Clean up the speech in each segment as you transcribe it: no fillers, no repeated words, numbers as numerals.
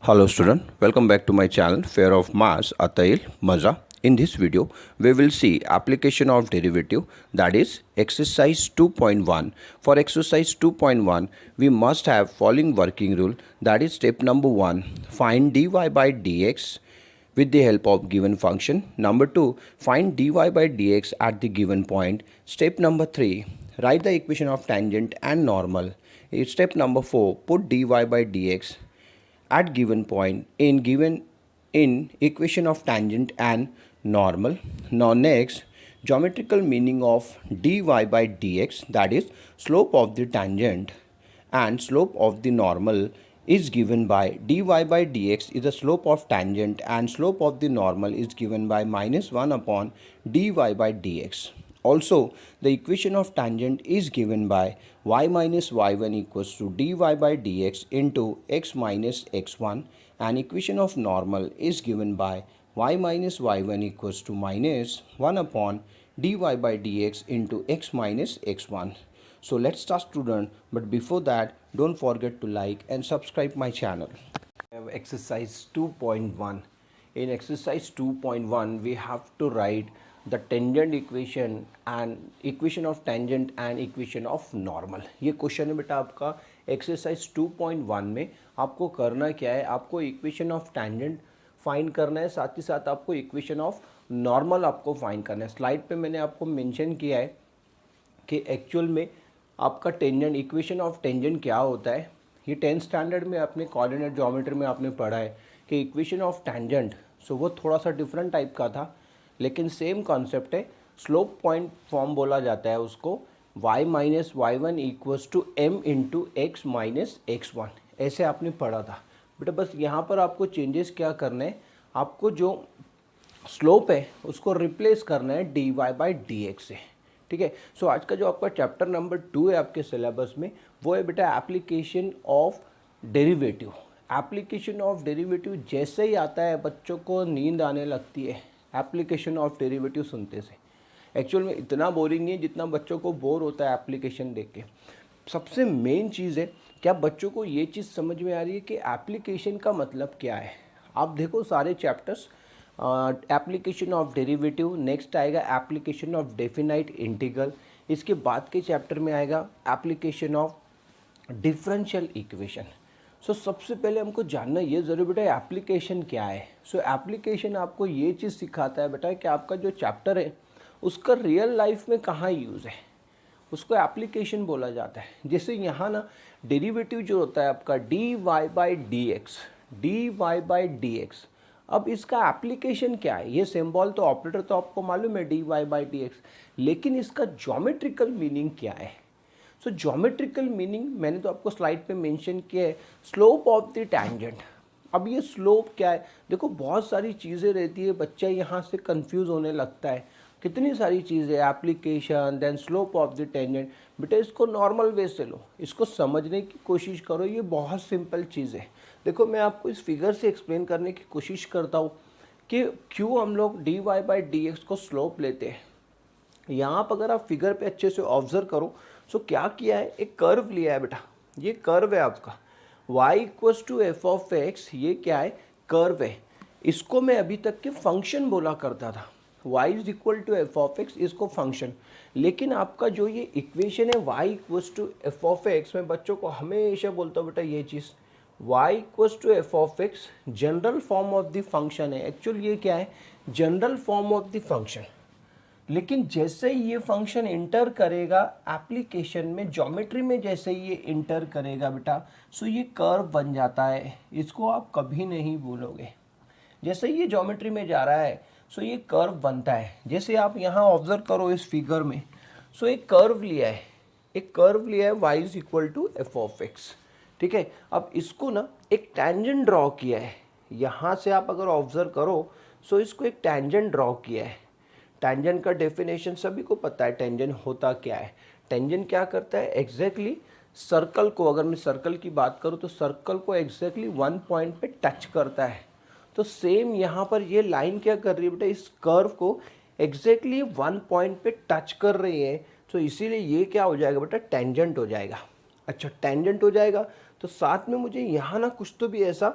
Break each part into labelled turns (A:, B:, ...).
A: Hello student, welcome back to my channel Fair of Mass Atail Maza. In this video, we will see application of derivative, that is exercise 2.1. For exercise 2.1, we must have following working rule, that is step number 1, find dy by dx with the help of given function. Number 2, find dy by dx at the given point. Step number 3, write the equation of tangent and normal. Step number 4, put dy by dx at given point in equation of tangent and normal. Now next, geometrical meaning of dy by dx, that is slope of the tangent and slope of the normal, is given by dy by dx is the slope of tangent and slope of the normal is given by minus 1 upon dy by dx. Also, the equation of tangent is given by y minus y1 equals to dy by dx into x minus x1, and equation of normal is given by y minus y1 equals to minus 1 upon dy by dx into x minus x1. So let's start student, but before that don't forget to like and subscribe my channel. We have exercise 2.1. In exercise 2.1 we have to write the tangent equation and equation of tangent and equation of normal. ये question है बेटा आपका exercise 2.1 में। आपको करना क्या है, आपको इक्वेशन ऑफ टेंजेंट फाइंड करना है, साथ ही साथ आपको इक्वेशन ऑफ नॉर्मल आपको फाइंड करना है। स्लाइड पे मैंने आपको मेंशन किया है कि एक्चुअल में आपका टेंजेंट इक्वेशन ऑफ टेंजेंट क्या होता है। ये 10th स्टैंडर्ड में अपने कोऑर्डिनेट ज्योमेट्री में आपने पढ़ा है कि इक्वेशन ऑफ टेंजेंट, सो वो थोड़ा सा डिफरेंट टाइप का था, लेकिन सेम कॉन्सेप्ट है। स्लोप पॉइंट फॉर्म बोला जाता है उसको, y minus Y one equals to M into X minus X one, ऐसे आपने पढ़ा था बेटा। बस यहाँ पर आपको चेंजेस क्या करना है, आपको जो स्लोप है उसको रिप्लेस करना है dy बाई डी एक्स से, ठीक है। सो आज का जो आपका चैप्टर नंबर 2 है आपके सिलेबस में, वो है बेटा application of derivative. Application of derivative जैसे ही आता है बच्चों को नींद आने लगती है एप्लीकेशन ऑफ डेरिवेटिव सुनते से। एक्चुअल में इतना बोरिंग नहीं है जितना बच्चों को बोर होता है एप्लीकेशन देख के। सबसे मेन चीज़ है क्या बच्चों को ये चीज़ समझ में आ रही है कि एप्लीकेशन का मतलब क्या है। आप देखो सारे chapters, application of derivative, next आएगा एप्लीकेशन ऑफ डेफिनाइट इंटीग्रल, इसके बाद के चैप्टर में आएगा एप्लीकेशन ऑफ डिफरेंशियल इक्वेशन। सो सबसे पहले हमको जानना ये ज़रूरी बेटा एप्लीकेशन क्या है। सो एप्लीकेशन आपको ये चीज़ सिखाता है बेटा कि आपका जो चैप्टर है उसका रियल लाइफ में कहाँ यूज़ है, उसको एप्लीकेशन बोला जाता है। जैसे यहाँ ना डेरिवेटिव जो होता है आपका dy by D X, D Y by D X, अब इसका एप्लीकेशन क्या है। ये सिंबल तो ऑपरेटर तो आपको मालूम है dy बाई डी एक्स, लेकिन इसका ज्योमेट्रिकल मीनिंग क्या है। सो ज्योमेट्रिकल मीनिंग मैंने तो आपको स्लाइड पे मेंशन किया है, स्लोप ऑफ द टैंजेंट। अब ये स्लोप क्या है, देखो बहुत सारी चीज़ें रहती है, बच्चा यहाँ से कंफ्यूज होने लगता है। कितनी सारी चीज़ें, application, then slope of the tangent. बेटा इसको नॉर्मल वे से लो, इसको समझने की कोशिश करो, ये बहुत सिंपल चीज़ है। देखो मैं आपको इस फिगर से एक्सप्लेन करने की कोशिश करता हूँ कि क्यों हम लोग dy बाई डी एक्स को स्लोप लेते हैं। यहाँ पर अगर आप फिगर पे अच्छे से ऑब्जर्व करो, सो क्या किया है, एक कर्व लिया है बेटा, ये कर्व है आपका y equals to F of X, ये क्या है, कर्व है। इसको मैं अभी तक के फंक्शन बोला करता था, y is equal to F of X, इसको फंक्शन। लेकिन आपका जो ये इक्वेशन है y equals to F of X, मैं बच्चों को हमेशा बोलता हूँ बेटा ये चीज़, y equals to F of X general form of the function है। एक्चुअली ये क्या है, general form of the function. लेकिन जैसे ही ये फंक्शन इंटर करेगा एप्लीकेशन में, ज्योमेट्री में जैसे ही ये इंटर करेगा बेटा, सो ये कर्व बन जाता है। इसको आप कभी नहीं भूलोगे, जैसे ही ये ज्योमेट्री में जा रहा है सो ये कर्व बनता है। जैसे आप यहाँ ऑब्जर्व करो इस फिगर में, सो एक कर्व लिया है, एक कर्व लिया है y is equal to F of X, ठीक है। अब इसको ना एक टेंजेंट ड्रॉ किया है, यहाँ से आप अगर ऑब्जर्व करो सो इसको एक टेंजेंट ड्रॉ किया है। टेंजेंट का डेफिनेशन सभी को पता है, टेंजेंट होता क्या है। टेंजेंट क्या करता है, एग्जैक्टली सर्कल को, अगर मैं सर्कल की बात करूँ तो सर्कल को एग्जैक्टली वन पॉइंट पे टच करता है। तो सेम यहाँ पर ये लाइन क्या कर रही है बेटा, इस कर्व को एग्जैक्टली वन पॉइंट पे टच कर रही है, तो इसीलिए ये क्या हो जाएगा बेटा, टेंजेंट हो जाएगा। अच्छा टेंजेंट हो जाएगा तो साथ में मुझे यहाँ ना कुछ तो भी ऐसा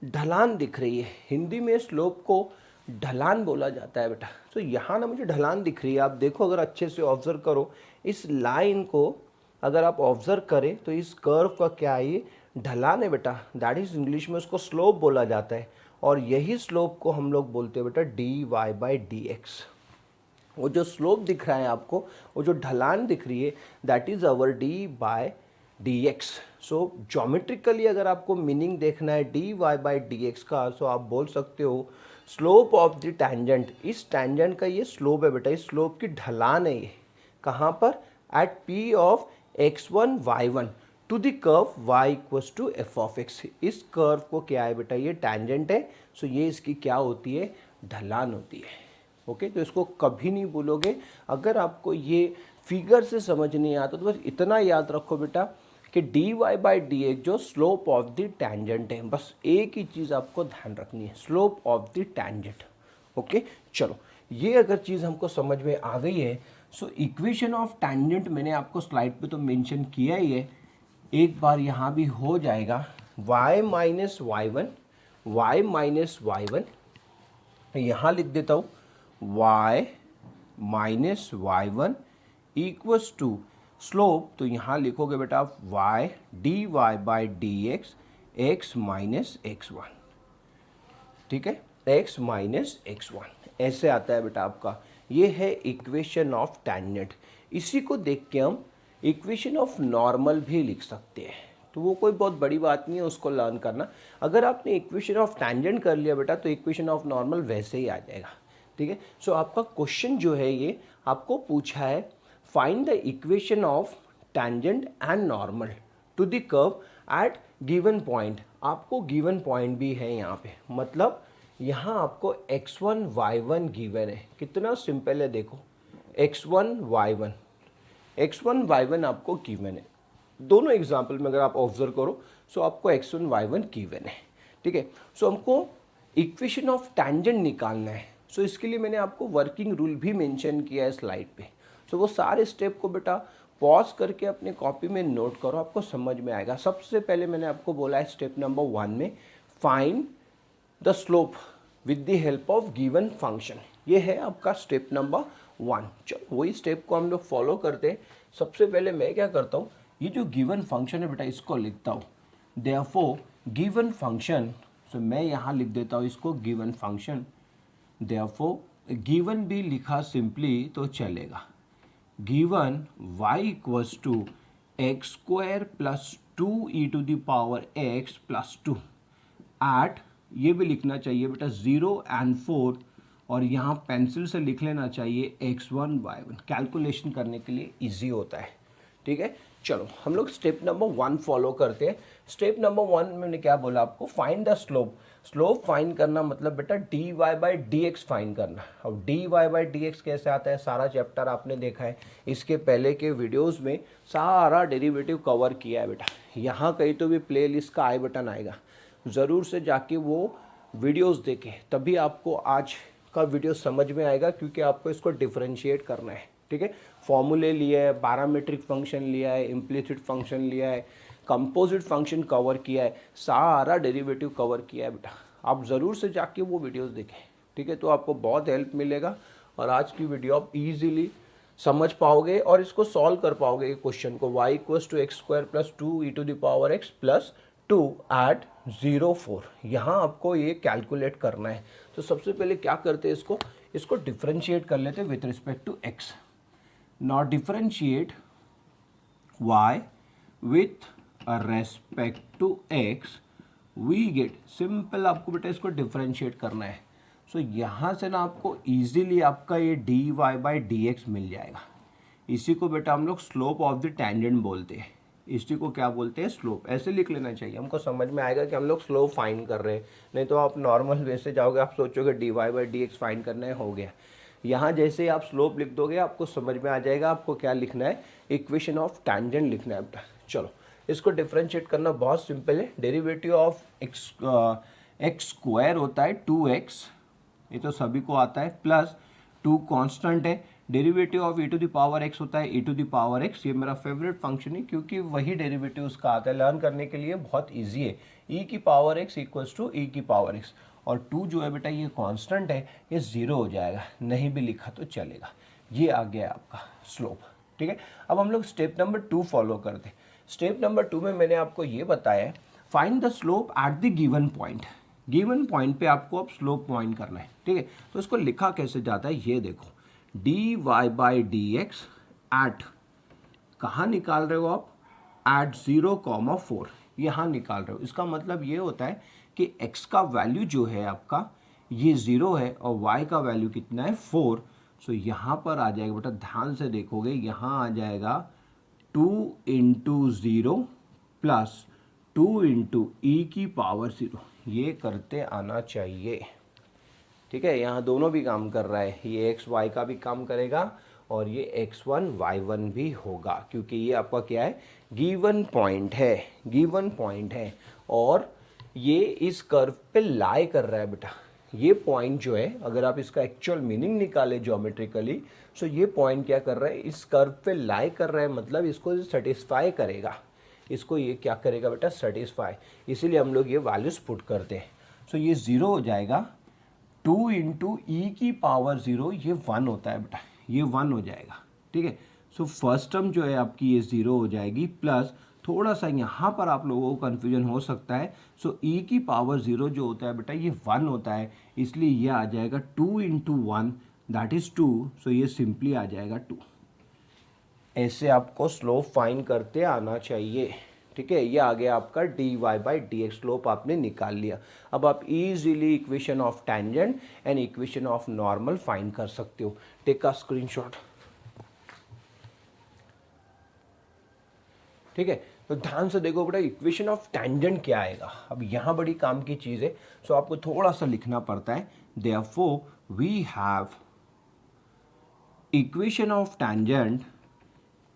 A: ढलान दिख रही है, हिंदी में स्लोप को ढलान बोला जाता है बेटा। तो यहाँ ना मुझे ढलान दिख रही है, आप देखो अगर अच्छे से ऑब्जर्व करो इस लाइन को, अगर आप ऑब्जर्व करें तो इस कर्व का क्या है, ये ढलान है बेटा। दैट इज इंग्लिश में उसको स्लोप बोला जाता है, और यही स्लोप को हम लोग बोलते हैं बेटा D Y by D X. वो जो स्लोप दिख रहा है आपको, वो जो ढलान दिख रही है, that is our D by D X. So geometrically अगर आपको मीनिंग देखना है D Y by D X का, सो आप बोल सकते हो स्लोप ऑफ द टैंजेंट। इस टैंजेंट का ये स्लोप है बेटा, इस स्लोप की ढलान है ये, कहाँ पर, at P of x1 y1 to the curve y equals to F of X. इस कर्व को क्या है बेटा, ये टैंजेंट है, सो ये इसकी क्या होती है, ढलान होती है। ओके, तो इसको कभी नहीं भूलोगे। अगर आपको ये फिगर से समझ नहीं आता तो बस इतना याद रखो बेटा कि D Y by D X जो स्लोप ऑफ द टैंजेंट है, बस एक ही चीज़ आपको ध्यान रखनी है, slope of the tangent. Okay, चलो ये अगर चीज़ हमको समझ में आ गई है, सो इक्वेशन ऑफ टैंजेंट मैंने आपको स्लाइड पे तो मेंशन किया ही है, एक बार यहाँ भी हो जाएगा, y minus Y one, Y minus Y one, यहाँ लिख देता हूँ y minus Y one equals to slope, तो यहाँ लिखोगे बेटा आप y D Y by D X X minus X one. ठीक है, x माइनस एक्स वन ऐसे आता है बेटा आपका। ये है इक्वेशन ऑफ टैंजेंट। इसी को देख के हम इक्वेशन ऑफ नॉर्मल भी लिख सकते हैं, तो वो कोई बहुत बड़ी बात नहीं है उसको लर्न करना। अगर आपने इक्वेशन ऑफ टैंजेंट कर लिया बेटा तो इक्वेशन ऑफ नॉर्मल वैसे ही आ जाएगा। ठीक है, सो आपका क्वेश्चन जो है ये आपको पूछा है find the equation of tangent and normal to the curve at given point. आपको गिवन पॉइंट भी है यहाँ पे, मतलब यहाँ आपको x1 y1 गिवन है। कितना सिंपल है देखो, x1 y1, x1 y1 आपको गिवन है। दोनों एग्जाम्पल में अगर आप ऑब्जर्व करो सो आपको x1 y1 गिवन है। ठीक है, सो हमको इक्वेशन ऑफ टैंजेंट निकालना है। सो इसके लिए मैंने आपको वर्किंग रूल भी मेंशन किया है स्लाइड पे। सो वो सारे स्टेप को बेटा पॉज करके अपने कॉपी में नोट करो, आपको समझ में आएगा। सबसे पहले मैंने आपको बोला है स्टेप नंबर 1 में find the slope with the help of given function. ये है आपका स्टेप नंबर 1। चलो वही स्टेप को हम लोग फॉलो करते हैं। सबसे पहले मैं क्या करता हूँ, ये जो गिवन फंक्शन है बेटा इसको लिखता हूँ, देयरफॉर गिवन फंक्शन। सो मैं यहाँ लिख देता हूँ इसको गिवन फंक्शन। देयरफॉर गिवन भी लिखा सिंपली तो चलेगा, given y equals to X square plus 2 E to the power X plus 2 at, ये भी लिखना चाहिए बेटा 0 and 4, और यहाँ पेंसिल से लिख लेना चाहिए x1 y1, कैलकुलेशन करने के लिए इजी होता है। ठीक है, चलो हम लोग स्टेप नंबर 1 फॉलो करते हैं। स्टेप नंबर 1 में मैंने क्या बोला आपको, find the slope. Slope find करना मतलब बेटा D Y by D X find करना। अब D Y by D X कैसे आता है, सारा चैप्टर आपने देखा है, इसके पहले के वीडियोस में सारा डेरिवेटिव कवर किया है बेटा। यहाँ कहीं तो भी प्ले लिस्ट का आई बटन आएगा, ज़रूर से जाके वो वीडियोस देखें, तभी आपको आज का वीडियो समझ में आएगा, क्योंकि आपको इसको डिफरेंशिएट करना है। ठीक है, फॉर्मूले लिया है, पैरामीट्रिक फंक्शन लिया है, इम्प्लिसिट फंक्शन लिया है, कंपोजिट फंक्शन कवर किया है, सारा डेरिवेटिव कवर किया है बेटा। आप ज़रूर से जाके वो वीडियोस देखें। ठीक है, तो आपको बहुत हेल्प मिलेगा और आज की वीडियो आप इजीली समझ पाओगे और इसको सॉल्व कर पाओगे क्वेश्चन को। y equals to X square plus 2 E to the power X plus 2 at 0 4, यहाँ आपको ये कैलकुलेट करना है। तो सबसे पहले क्या करते हैं, इसको डिफरेंशिएट कर लेते हैं with respect to x। Now differentiate y with respect to x, we get simple, आपको बेटा इसको डिफरेंशिएट करना है। सो यहाँ से ना आपको इजीली आपका ये D Y by D X मिल जाएगा। इसी को बेटा हम लोग स्लोप ऑफ द टैंजेंट बोलते हैं। इसी को क्या बोलते हैं, स्लोप। ऐसे लिख लेना चाहिए, हमको समझ में आएगा कि हम लोग स्लोप फाइंड कर रहे हैं। नहीं तो आप नॉर्मल वे से जाओगे, आप सोचोगे D Y by D X find करना है, हो गया। यहाँ जैसे ही आप स्लोप लिख दोगे आपको समझ में आ जाएगा आपको क्या लिखना है, इक्वेशन ऑफ टैंजेंट लिखना है बेटा। चलो इसको डिफरेंशिएट करना बहुत सिंपल है। डेरिवेटिव ऑफ एक्स स्क्वायर होता है 2x, ये तो सभी को आता है, प्लस 2 कांस्टेंट है, derivative of e to the power x होता है e to the power x। ये मेरा फेवरेट फंक्शन है क्योंकि वही डेरिवेटिव उसका आता है, लर्न करने के लिए बहुत ईजी है। e की power x equals to e की पावर x, और 2 जो है बेटा ये कांस्टेंट है, ये 0 हो जाएगा, नहीं भी लिखा तो चलेगा। ये आ गया आपका स्लोप, ठीक है। अब हम लोग स्टेप नंबर 2 फॉलो करते हैं। स्टेप नंबर 2 में मैंने आपको ये बताया है, find the slope at the given point. Given point पे आपको अब स्लोप पॉइंट करना है, ठीक है। तो इसको लिखा कैसे जाता है ये देखो, D Y by D X at, कहाँ निकाल रहे हो आप, एट 0,4 यहाँ निकाल रहे हो। इसका मतलब ये होता है कि x का वैल्यू जो है आपका ये 0 है और y का वैल्यू कितना है 4। सो यहाँ पर आ जाएगा बेटा, ध्यान से देखोगे यहाँ आ जाएगा 2 इंटू 0 प्लस 2 इंटू ई की पावर 0। ये करते आना चाहिए, ठीक है। यहाँ दोनों भी काम कर रहा है, ये एक्स वाई का भी काम करेगा और ये x1 y1 भी होगा, क्योंकि ये आपका क्या है, गिवन पॉइंट है, गिवन पॉइंट है और ये इस कर्व पे लाई कर रहा है बेटा। ये पॉइंट जो है, अगर आप इसका एक्चुअल मीनिंग निकाले ज्योमेट्रिकली, सो ये पॉइंट क्या कर रहा है, इस कर्व पे लाई कर रहा है, मतलब इसको सेटिस्फाई करेगा, इसको ये क्या करेगा बेटा, सेटिस्फाई। इसीलिए हम लोग ये वैल्यूज पुट करते हैं। सो ये 0 हो जाएगा, 2 इंटू ई की पावर 0, ये 1 होता है बेटा, ये 1 हो जाएगा, ठीक है। सो फर्स्ट टर्म जो है आपकी ये 0 हो जाएगी, प्लस थोड़ा सा यहाँ पर आप लोगों को कन्फ्यूजन हो सकता है। सो ई की पावर 0 जो होता है बेटा ये 1 होता है, इसलिए ये आ जाएगा 2 इंटू 1 दैट इज़ 2। सो ये सिंपली आ जाएगा 2। ऐसे आपको स्लोप फाइंड करते आना चाहिए, ठीक है। ये आ गया आपका D Y by D X, slope आपने निकाल लिया। अब आप easily equation of tangent and equation of normal find कर सकते हो। टेक अ स्क्रीनशॉट, ठीक है। तो ध्यान से देखो बेटा, इक्वेशन ऑफ टेंजेंट क्या आएगा। अब यहाँ बड़ी काम की चीज़ है, सो आपको थोड़ा सा लिखना पड़ता है। Therefore we have equation of tangent,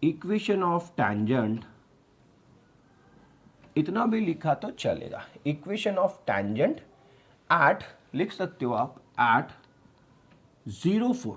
A: equation of tangent, इतना भी लिखा तो चलेगा। इक्वेशन ऑफ टेंजेंट एट, लिख सकते हो आप, एट 0,4,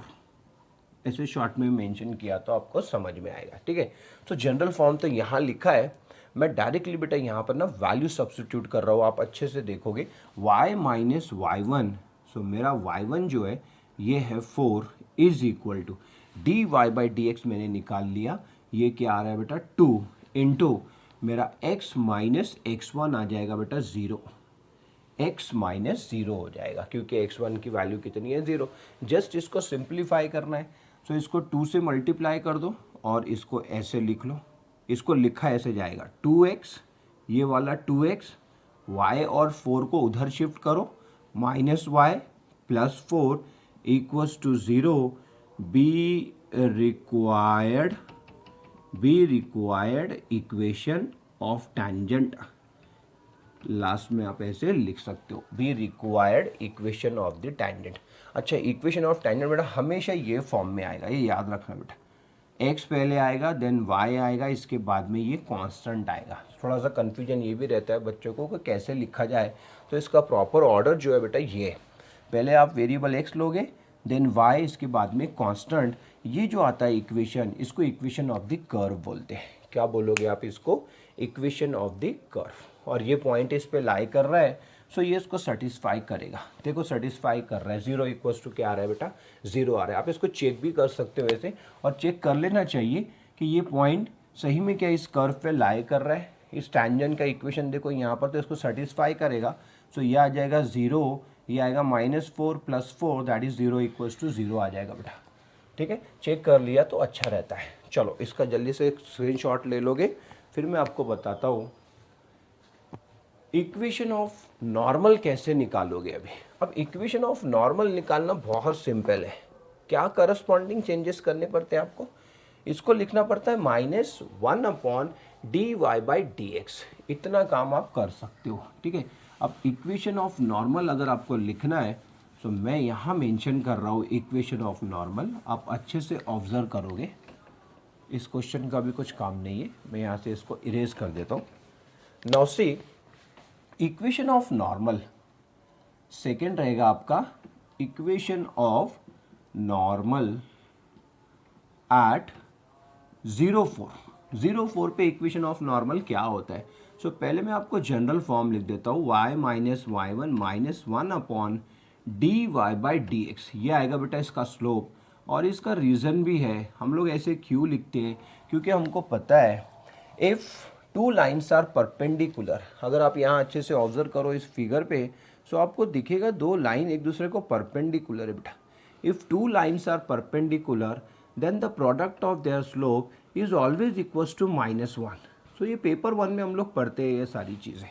A: ऐसे शॉर्ट में मेंशन किया तो आपको समझ में आएगा, ठीक है। तो जनरल फॉर्म तो यहाँ लिखा है, मैं डायरेक्टली बेटा यहाँ पर ना वैल्यू सब्स्टिट्यूट कर रहा हूँ, आप अच्छे से देखोगे y माइनस y1। सो मेरा y1 जो है ये है 4 is equal to D Y by D X मैंने निकाल लिया। ये क्या आ रहा है बेटा, 2 इंटू मेरा x माइनस x1 आ जाएगा बेटा 0, x माइनस 0 हो जाएगा, क्योंकि x1 की वैल्यू कितनी है 0। जस्ट इसको सिंप्लीफाई करना है, सो इसको 2 से मल्टीप्लाई कर दो और इसको ऐसे लिख लो। इसको लिखा ऐसे जाएगा 2x, ये वाला 2x, y और 4 को उधर शिफ्ट करो, minus y plus 4 equals to 0। Be required equation of tangent, last में आप ऐसे लिख सकते हो, be required equation of the tangent. अच्छा, इक्वेशन ऑफ टेंजेंट बेटा हमेशा ये फॉर्म में आएगा, ये याद रखना बेटा। x पहले आएगा, देन y आएगा, इसके बाद में ये कांस्टेंट आएगा। थोड़ा सा कन्फ्यूजन ये भी रहता है बच्चों को कि कैसे लिखा जाए, तो इसका प्रॉपर ऑर्डर जो है बेटा ये है, पहले आप वेरिएबल x लोगे, देन y, इसके बाद में कांस्टेंट। ये जो आता है इक्वेशन, इसको इक्वेशन ऑफ द कर्व बोलते हैं। क्या बोलोगे आप इसको, इक्वेशन ऑफ द कर्व। और ये पॉइंट इस पे लाई कर रहा है, सो ये इसको सेटिस्फाई करेगा। देखो सेटिस्फाई कर रहा है, 0 इक्वल्स टू क्या आ रहा है बेटा, 0 आ रहा है। आप इसको चेक भी कर सकते हो वैसे, और चेक कर लेना चाहिए कि ये पॉइंट सही में क्या इस कर्व पे लाई कर रहा है। इस टेंजेंट का इक्वेशन देखो यहाँ पर, तो इसको सेटिस्फाई करेगा। सो ये आ जाएगा 0, ये आएगा -4 + 4 दैट इज 0 इक्वल्स टू 0 आ जाएगा बेटा, ठीक है। चेक कर लिया तो अच्छा रहता है। चलो इसका जल्दी से एक स्क्रीनशॉट ले लोगे, फिर मैं आपको बताता हूँ इक्वेशन ऑफ नॉर्मल कैसे निकालोगे अभी। अब इक्वेशन ऑफ नॉर्मल निकालना बहुत सिंपल है। क्या करस्पॉन्डिंग चेंजेस करने पड़ते हैं आपको, इसको लिखना पड़ता है -1/dy/dx। इतना काम आप कर सकते हो, ठीक है। अब इक्वेशन ऑफ नॉर्मल अगर आपको लिखना है, तो मैं यहाँ मेंशन कर रहा हूँ इक्वेशन ऑफ नॉर्मल, आप अच्छे से ऑब्जर्व करोगे। इस क्वेश्चन का भी कुछ काम नहीं है, मैं यहाँ से इसको इरेज कर देता हूँ। Now see, equation of normal second रहेगा आपका इक्वेशन ऑफ नॉर्मल एट 0 4 पे इक्वेशन ऑफ नॉर्मल क्या होता है? सो पहले मैं आपको जनरल फॉर्म लिख देता हूँ, y minus Y one minus one upon D Y by D X, ये आएगा बेटा इसका स्लोप। और इसका रीज़न भी है, हम लोग ऐसे क्यों लिखते हैं, क्योंकि हमको पता है if two lines are perpendicular, अगर आप यहाँ अच्छे से ऑब्जर्व करो इस फिगर पे, सो आपको दिखेगा दो लाइन एक दूसरे को परपेंडिकुलर है बेटा। If two lines are perpendicular then the product of their slope is always equals to -1। So ये पेपर 1 में हम लोग पढ़ते हैं ये सारी चीज़ें।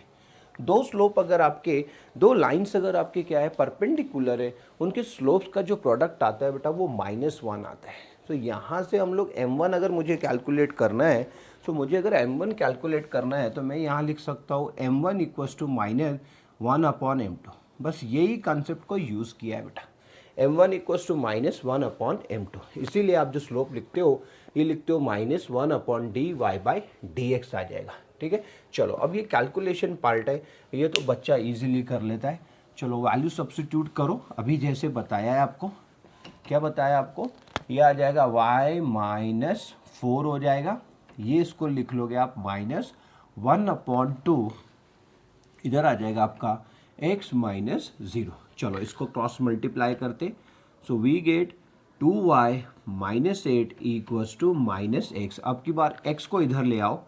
A: दो स्लोप अगर आपके, दो लाइन्स अगर आपके क्या है परपेंडिकुलर है, उनके स्लोप्स का जो प्रोडक्ट आता है बेटा वो -1 आता है। तो यहाँ से हम लोग m1 अगर मुझे कैलकुलेट करना है, तो मुझे अगर m1 कैलकुलेट करना है तो मैं यहाँ लिख सकता हूँ m1 equals to -1 upon m2। बस यही कॉन्सेप्ट को यूज़ किया है बेटा, m1 equals to -1 upon m2। इसीलिए आप जो स्लोप लिखते हो ये लिखते हो -1 upon D Y by D X आ जाएगा। ठीक है, चलो अब ये कैलकुलेशन पार्ट है, ये तो बच्चा इजीली कर लेता है। चलो वैल्यू सब्स्टिट्यूट करो, अभी जैसे बताया है आपको। क्या बताया आपको? ये आ जाएगा y -4 हो जाएगा, ये इसको लिख लोगे आप -1 अपॉन 2, इधर आ जाएगा आपका x -0। चलो इसको क्रॉस मल्टीप्लाई करते, so we get 2y -8 equals to -x। अब की बार x को इधर ले आओ,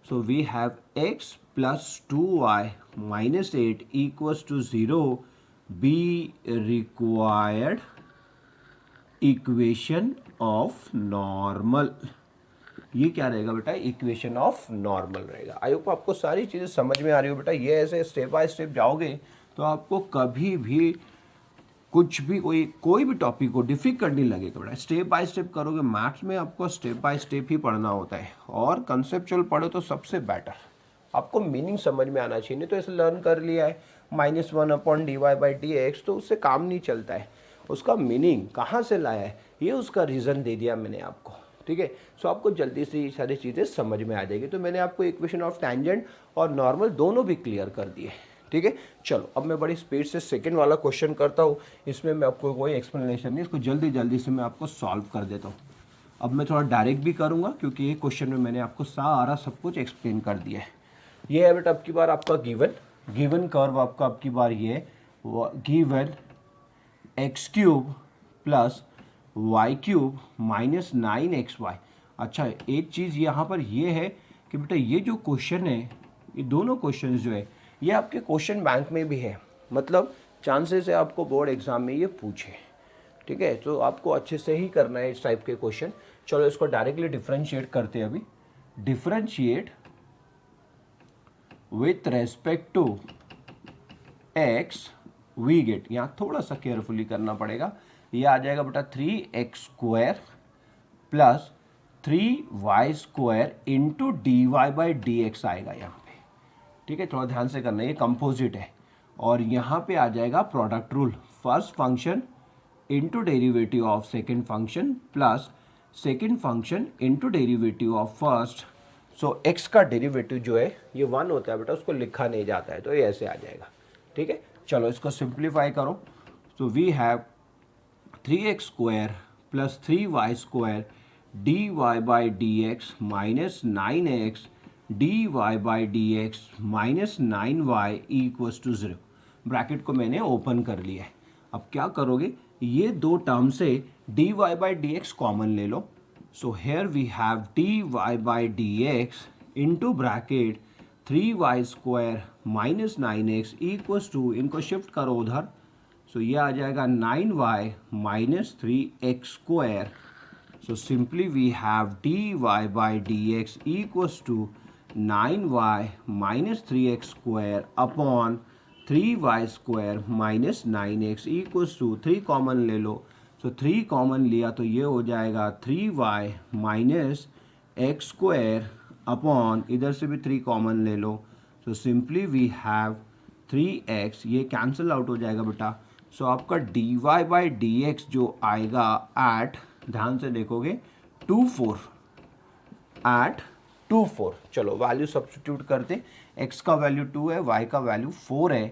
A: so we have x plus 2y -8 equals to 0 be required equation of normal. ये क्या रहेगा बेटा? इक्वेशन ऑफ नॉर्मल रहेगा। आई होप आपको सारी चीज़ें समझ में आ रही हो बेटा। ये ऐसे स्टेप बाय स्टेप जाओगे तो आपको कभी भी कुछ भी कोई भी टॉपिक को डिफिकल्ट नहीं लगेगा बेटा। स्टेप बाय स्टेप करोगे, मैथ्स में आपको स्टेप बाय स्टेप ही पढ़ना होता है, और कंसेप्चुअल पढ़ो तो सबसे बेटर। आपको मीनिंग समझ में आना चाहिए, नहीं तो ऐसे लर्न कर लिया है -1 upon D Y by D X, तो उससे काम नहीं चलता है। उसका मीनिंग कहाँ से लाया है, ये उसका रीज़न दे दिया मैंने आपको। ठीक है, सो आपको जल्दी से ये सारी चीज़ें समझ में आ जाएगी। तो मैंने आपको इक्वेशन ऑफ टैंजेंट और नॉर्मल दोनों भी क्लियर कर दिए। ठीक है, चलो अब मैं बड़ी स्पीड से सेकंड वाला क्वेश्चन करता हूँ। इसमें मैं आपको कोई एक्सप्लेनेशन नहीं, इसको जल्दी जल्दी से मैं आपको सॉल्व कर देता हूँ। अब मैं थोड़ा डायरेक्ट भी करूँगा क्योंकि ये क्वेश्चन में मैंने आपको सारा सब कुछ एक्सप्लेन कर दिया है। ये है बेटा अब की बार आपका गिवन कर्व आपका अब की बार ये given x³ plus y³ minus 9xy। अच्छा, एक चीज़ यहाँ पर ये है कि बेटा ये जो क्वेश्चन है, ये दोनों क्वेश्चन जो है ये आपके क्वेश्चन बैंक में भी है, मतलब चांसेस है आपको बोर्ड एग्जाम में ये पूछे। ठीक है, तो आपको अच्छे से ही करना है इस टाइप के क्वेश्चन। चलो इसको डायरेक्टली डिफरेंशिएट करते हैं। अभी differentiate with respect to X we get, यहाँ थोड़ा सा केयरफुली करना पड़ेगा। ये आ जाएगा बेटा 3x² plus 3y² into D Y by D X आएगा यहाँ पे। ठीक है, थोड़ा ध्यान से करना, ये कंपोजिट है। और यहाँ पे आ जाएगा product rule, first function into derivative of second function plus second function into derivative of first. So x का डेरिवेटिव जो है ये 1 होता है बेटा, उसको लिखा नहीं जाता है, तो ये ऐसे आ जाएगा। ठीक है, चलो इसको सिंप्लीफाई करो। So we have 3x² plus 3y² D Y by D X minus 9x D Y by D X minus 9y equals to 0। Bracket को मैंने ओपन कर लिया है। अब क्या करोगे, ये दो टर्म से D Y by D X common ले लो। So here we have D Y by D X into bracket 3y² minus 9x equals to, इनको शिफ्ट करो उधर, सो ये आ जाएगा 9y minus 3x²। So simply we have D Y by D X equals to 9y minus 3x² upon 3y² minus 9x equals to 3 common ले लो। सो 3 common लिया तो ये हो जाएगा 3y माइनस x² अपॉन, इधर से भी 3 कॉमन ले लो, so simply we have 3x, ये कैंसिल आउट हो जाएगा बेटा। सो आपका D Y by D X जो आएगा एट, ध्यान से देखोगे 2 4 एट 2 4। चलो वैल्यू सब्स्टिट्यूट करते, x का वैल्यू 2 है, y का वैल्यू 4 है।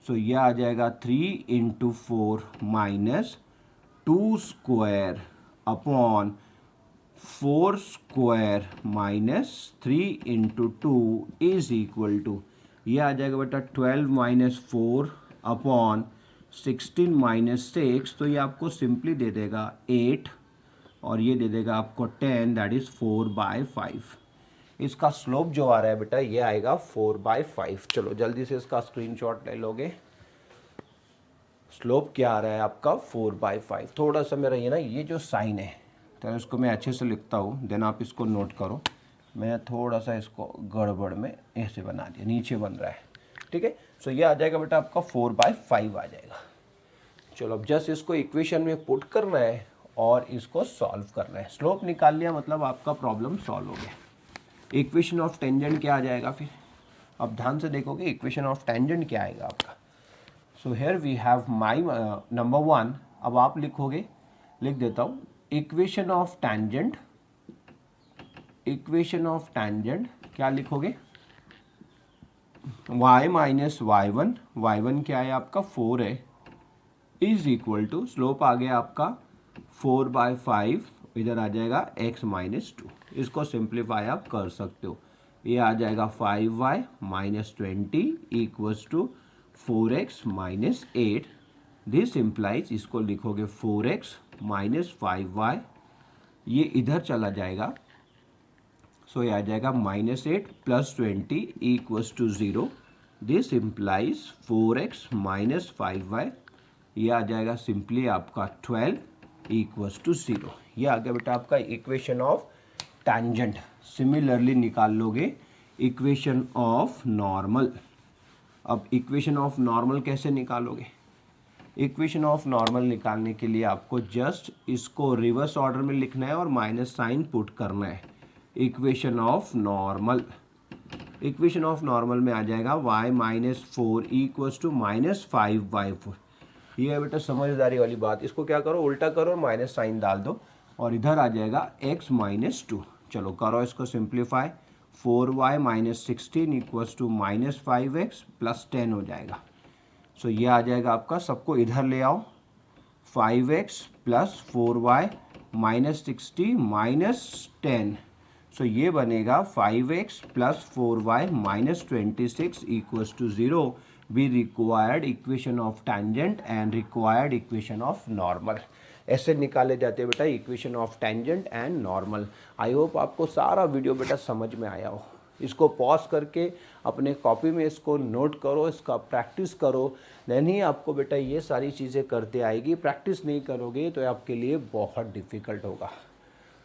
A: सो ये आ जाएगा 3 into 4 minus 2² upon 4 square minus 3 into 2 is equal to, ये आ जाएगा बेटा 12 माइनस 4 अपॉन 16 माइनस 6, तो ये आपको सिंपली दे देगा 8 और ये दे देगा आपको 10, दैट इज़ 4/5। इसका स्लोप जो आ रहा है बेटा ये आएगा 4/5। चलो जल्दी से इसका स्क्रीनशॉट ले लोगे। स्लोप क्या आ रहा है आपका 4/5। थोड़ा सा मेरा ये ना ये जो साइन है तो इसको मैं अच्छे से लिखता हूँ, देन आप इसको नोट करो। मैं थोड़ा सा इसको गड़बड़ में ऐसे बना दिया, नीचे बन रहा है, ठीक है। सो ये आ जाएगा बेटा आपका 4/5 आ जाएगा। चलो अब जस्ट इसको इक्वेशन में पुट करना है और इसको सॉल्व करना है। स्लोप निकाल लिया मतलब आपका प्रॉब्लम सॉल्व हो गया। इक्वेशन ऑफ टेंजेंट क्या आ जाएगा फिर, अब ध्यान से देखोगे इक्वेशन ऑफ टेंजेंट क्या आएगा आपका। So here we have my number 1, अब आप लिखोगे, लिख देता हूँ, equation of tangent, equation of tangent क्या लिखोगे, y माइनस y1, y1 क्या है आपका 4 है, इज इक्वल टू, स्लोप आ गया आपका 4/5, इधर आ जाएगा x माइनस 2। इसको सिंप्लीफाई आप कर सकते हो, ये आ जाएगा 5y minus 20 equals to 4x minus 8। This implies, इसको लिखोगे 4x माइनस 5y, ये इधर चला जाएगा, सो ये आ जाएगा minus 8 plus 20 equals to 0। This implies 4x minus 5y, ये आ जाएगा सिंपली आपका 12 इक्वल्स टू 0। ये आ गया बेटा आपका इक्वेशन ऑफ टेंजेंट। सिमिलरली निकाल लोगे इक्वेशन ऑफ नॉर्मल। अब इक्वेशन ऑफ नॉर्मल कैसे निकालोगे, इक्वेशन ऑफ नॉर्मल निकालने के लिए आपको जस्ट इसको रिवर्स ऑर्डर में लिखना है और माइनस साइन पुट करना है। Equation of normal, equation of normal में आ जाएगा y minus 4 equals to minus 5/4। ये है बेटा समझदारी वाली बात, इसको क्या करो उल्टा करो और माइनस साइन डाल दो और इधर आ जाएगा x माइनस 2। चलो करो इसको simplify, 4y minus 16 equals to minus 5x plus 10 हो जाएगा। सो ये आ जाएगा आपका, सबको इधर ले आओ, 5x plus 4y minus 60 minus 10। सो ये बनेगा 5x plus 4y minus 26 equals to 0। Be required equation of tangent and required equation of normal. ऐसे निकाले जाते हैं बेटा equation of tangent and normal. I hope आपको सारा वीडियो बेटा समझ में आया हो। इसको पॉज करके अपने कॉपी में इसको नोट करो, इसका प्रैक्टिस करो, देन ही आपको बेटा ये सारी चीज़ें करते आएगी। प्रैक्टिस नहीं करोगे तो आपके लिए बहुत डिफ़िकल्ट होगा।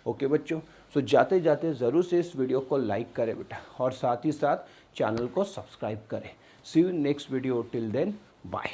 A: ओके बच्चों, सो जाते जाते ज़रूर से इस वीडियो को लाइक करें बेटा और साथ ही साथ चैनल को सब्सक्राइब करें। See you next video, till then bye.